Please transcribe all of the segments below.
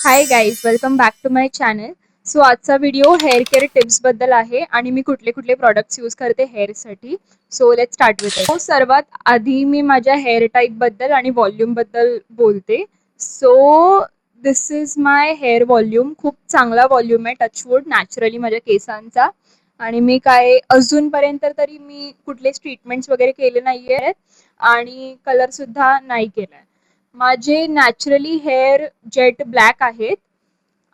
High guys, welcome back to my channel. So आजचा video hair care टिप्सबद्दल आहे आणि मी कुठले कुठले प्रॉडक्ट्स यूज करते हेअरसाठी. So let start with it. सर्वात आधी मी माझ्या हेअर टाईपबद्दल आणि व्हॉल्यूमबद्दल बोलते. So this is my hair volume. खूप चांगला व्हॉल्यूम आहे, टचवूड, नॅचरली माझ्या केसांचा. आणि मी काय अजूनपर्यंत तरी मी कुठलेच ट्रीटमेंट्स वगैरे केले नाही आहेत आणि कलरसुद्धा नाही केला आहे. माझे नॅचरली हेअर जेट ब्लॅक आहेत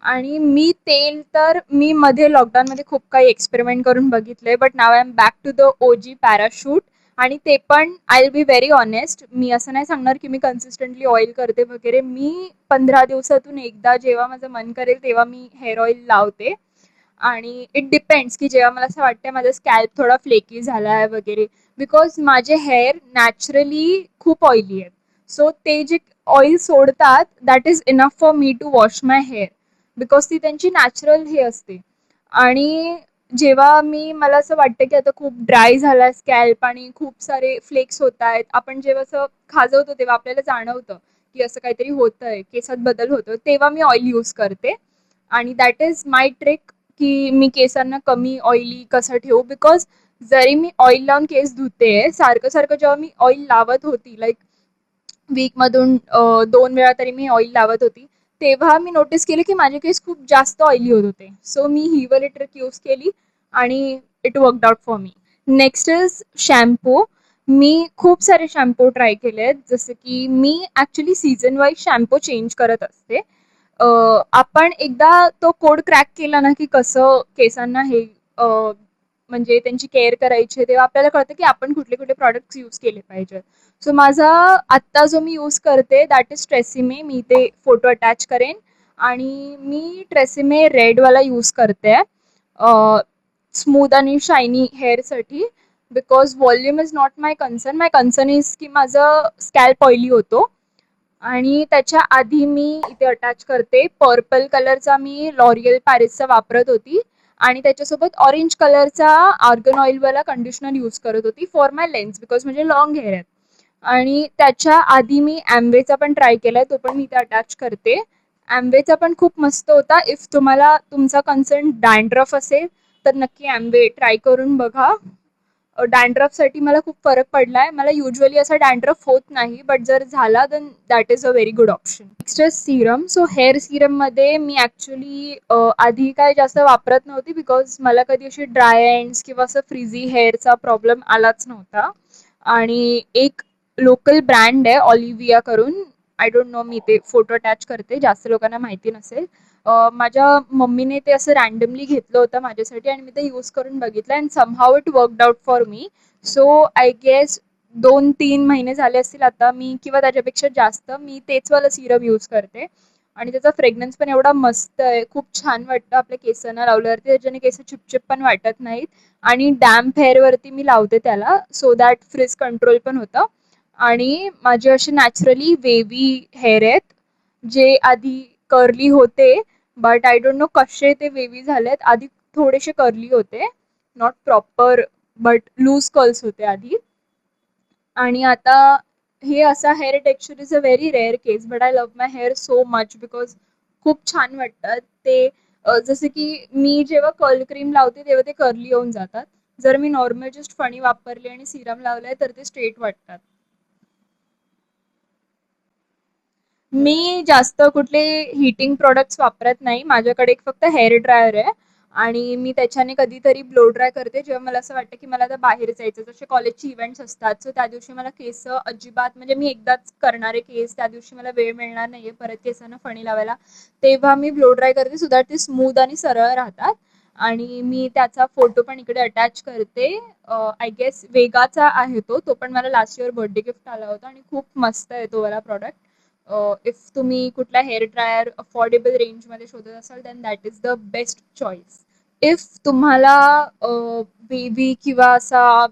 आणि मी तेल तर मी मध्ये लॉकडाऊनमध्ये खूप काही एक्सपेरिमेंट करून बघितले, but now I am back to the OG Parachute. आणि ते पण I will be very honest, मी असं नाही सांगणार की मी कन्सिस्टंटली ऑइल करते वगैरे. मी 15 दिवसातून एकदा जेव्हा माझं मन करेल तेव्हा मी हेअर ऑइल लावते. आणि इट डिपेंड्स की जेव्हा मला असं वाटतं माझा स्कॅल्प थोडा फ्लेकी झाला आहे वगैरे, बिकॉज माझे हेअर नॅचरली खूप ऑइली आहेत. सो ते जे ऑइल सोडतात that is enough for me to wash my hair, because ती त्यांची नॅचरल हे असते. आणि जेव्हा मला असं वाटतं की आता खूप ड्राय झाला स्कॅल्प आणि खूप सारे फ्लेक्स होत आहेत, आपण जेव्हा असं खाजवतो तेव्हा आपल्याला जाणवतं की असं काहीतरी होतंय, केसात बदल होतो, तेव्हा मी ऑइल यूज करते. आणि दॅट इज माय ट्रिक की मी केसांना कमी ऑइली कसं ठेवू. बिकॉज जरी मी ऑइल लावून केस धुते सारखं सारखं, जेव्हा मी ऑइल लावत होती लाईक वीकमधून 2 वेळा तरी मी ऑइल लावत होती, तेव्हा मी नोटीस केली की माझे केस खूप जास्त ऑइली होत होते. सो मी ही वाली ट्रिक यूज केली आणि it worked out for me. Next is shampoo. मी खूप सारे शॅम्पू ट्राय केले आहेत, जसं की मी actually season wise shampoo change करत असते. आपण एकदा तो कोड क्रॅक केला ना की कसं केसांना हे म्हणजे त्यांची केअर करायची, तेव्हा आपल्याला कळतं की आपण कुठले कुठले प्रॉडक्ट्स यूज केले पाहिजेत. सो माझा आत्ता जो मी यूज करते दॅट इज ट्रेसिमे. मी ते फोटो अटॅच करेन. आणि मी ट्रेसिमे रेडवाला यूज करते स्मूथ आणि शायनी हेअरसाठी. Because volume is not my concern. My concern is की माझं स्कॅल्प ऑइली होतो. आणि त्याच्या आधी मी इथे अटॅच करते पर्पल कलरचा, मी लॉरियल पॅरिसचा वापरत होती. आणि त्याच्यासोबत ऑरेंज कलरचा आर्गन ऑइलवाला कंडिशनर यूज करत होती फॉर माय लेन्स, बिकॉज म्हणजे लॉंग हेअर आहेत. आणि त्याच्या आधी मी ॲम्वेचा पण ट्राय केलाय, तो पण मी इथे अटॅच करते. ॲम्वेचा पण खूप मस्त होता. इफ तुम्हाला तुमचा कन्सर्न डॅन्ड्रफ असेल तर नक्की ॲम्वे ट्राय करून बघा. डॅन्ड्रफसाठी मला खूप फरक पडलाय. मला युजली असा डॅन्ड्रफ होत नाही, बट जर झाला then that is a very good option. Next is serum. So hair सिरममध्ये मी ॲक्च्युली आधी काय जास्त वापरत नव्हती, बिकॉज मला कधी अशी ड्राय एंड्स किंवा असं फ्रीझी हेअरचा प्रॉब्लेम आलाच नव्हता. आणि एक लोकल ब्रँड आहे ऑलिव्हिया करून, आय डोंट नो, मी ते फोटो अटॅच करते, जास्त लोकांना माहिती नसेल. माझ्या मम्मीने ते असं रँडमली घेतलं होतं माझ्यासाठी आणि मी ते यूज करून बघितलं and somehow it worked out for me. So I guess 2-3 महिने झाले असतील आता मी, किंवा त्याच्यापेक्षा जास्त, मी तेच वाला सिरम यूज करते. आणि त्याचा फ्रेग्रन्स पण एवढा मस्त आहे, खूप छान वाटतं आपल्या केसांना लावल्यावरती. त्याच्याने केस चिपचिप पण वाटत नाहीत. आणि डॅम्प हेअरवरती मी लावते त्याला, सो दॅट फ्रिज कंट्रोल पण होतं. आणि माझे असे नॅचरली वेवी हेअर आहेत, जे आधी कर्ली होते, बट आय डोंट नो कसे ते वेवी झालेत. आधी थोडेसे कर्ली होते, not proper, but loose curls होते आधी. आणि आता हे असा hair texture is a very rare case, but I love my hair so much, because खूप छान वाटतात ते. जसं की मी जेव्हा कर्ल क्रीम लावते तेव्हा ते कर्ली होऊन जातात. जर मी नॉर्मल जस्ट फणी वापरली आणि सिरम लावलाय तर ते स्ट्रेट वाटतात. मी जास्त कुठले हीटिंग प्रॉडक्ट्स वापरत नाही. माझ्याकडे एक फक्त हेअर ड्रायर आहे आणि मी त्याच्याने कधीतरी ब्लो ड्राय करते जेव्हा मला असं वाटतं की मला आता बाहेर जायचं, जसे कॉलेजचे इव्हेंट्स असतात. सो त्या दिवशी मला केस अजिबात, म्हणजे मी एकदाच करणारे केस, त्या दिवशी मला वेळ मिळणार नाहीये परत केसांना फणी लावायला, तेव्हा मी ब्लो ड्राय करते सो दॅट ते स्मूथ आणि सरळ राहतात. आणि मी त्याचा फोटो पण इकडे अटॅच करते. आय गेस वेगाचा आहे तो, तो पण मला लास्ट इयर बर्थडे गिफ्ट आला होता आणि खूप मस्त आहे तो वाला प्रॉडक्ट. इफ तुम्ही कुठला हेअर ड्रायर अफोर्डेबल रेंजमध्ये शोधत असाल then that is the best choice. If तुम्हाला बेबी किंवा असा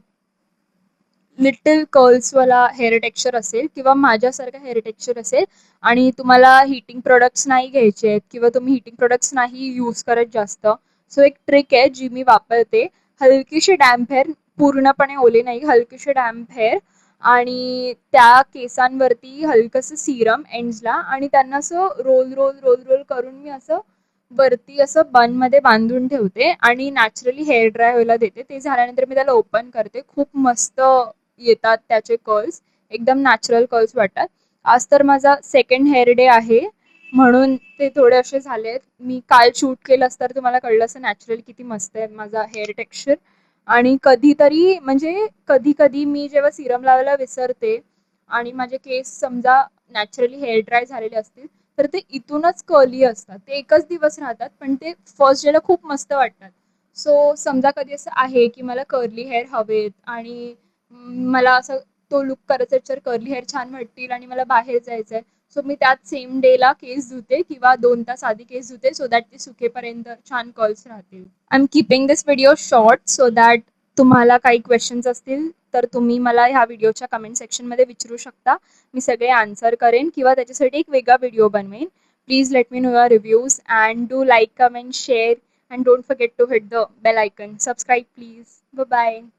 लिटल कर्ल्सवाला हेअर टेक्स्चर असेल किंवा माझ्यासारखा हेअर टेक्स्चर असेल आणि तुम्हाला हीटिंग प्रोडक्ट्स नाही घ्यायचे आहेत किंवा तुम्ही हीटिंग प्रोडक्ट्स नाही यूज करत जास्त, सो एक ट्रिक आहे जी मी वापरते. हलकीशी डॅम्प हेअर, पूर्णपणे ओले नाही, हलकीशी डॅम्प हेअर, आणि त्या केसांवरती हलकंसं सिरम एंड्सला आणि त्यांना असं रोल रोल रोल रोल करून मी असं वरती असं बनमध्ये बांधून ठेवते आणि नॅचरली हेअर ड्राय व्हायला देते. ते झाल्यानंतर मी त्याला ओपन करते. खूप मस्त येतात त्याचे कर्ल्स, एकदम नॅचरल कर्ल्स वाटतात. आज तर माझा सेकंड हेअर डे आहे म्हणून ते थोडे असे झाले आहेत. मी काल शूट केलं असतं तर तुम्हाला कळलं असं नॅचरल किती मस्त आहे माझा हेअर टेक्स्चर. आणि कधीतरी म्हणजे कधी कधी मी जेव्हा सिरम लावायला विसरते आणि माझे केस समजा नॅचरली हेअर ड्राय झालेले असतील तर ते इथूनच कर्ली असतात. ते एकच दिवस राहतात पण ते फर्स्ट डेला खूप मस्त वाटतात. सो समजा कधी असं आहे की मला कर्ली हेअर हवेत आणि मला असं तो लुक करायचा तर कर्ली हेअर छान वाटतील आणि मला बाहेर जायचं आहे, सो मी त्यात सेम डेला केस धुते किंवा 2 तास आधी केस धुते सो दॅट ते सुकेपर्यंत छान कर्ल्स राहतील. I am keeping this video short so that तुम्हाला काही क्वेश्चन्स असतील तर तुम्ही मला ह्या व्हिडिओच्या कमेंट सेक्शनमध्ये विचारू शकता. मी सगळे आन्सर करेन किंवा त्याच्यासाठी एक वेगळा व्हिडिओ बनवेन. Please let me know your reviews and do like, comment, share and don't forget to hit the bell icon. Subscribe please. Bye bye.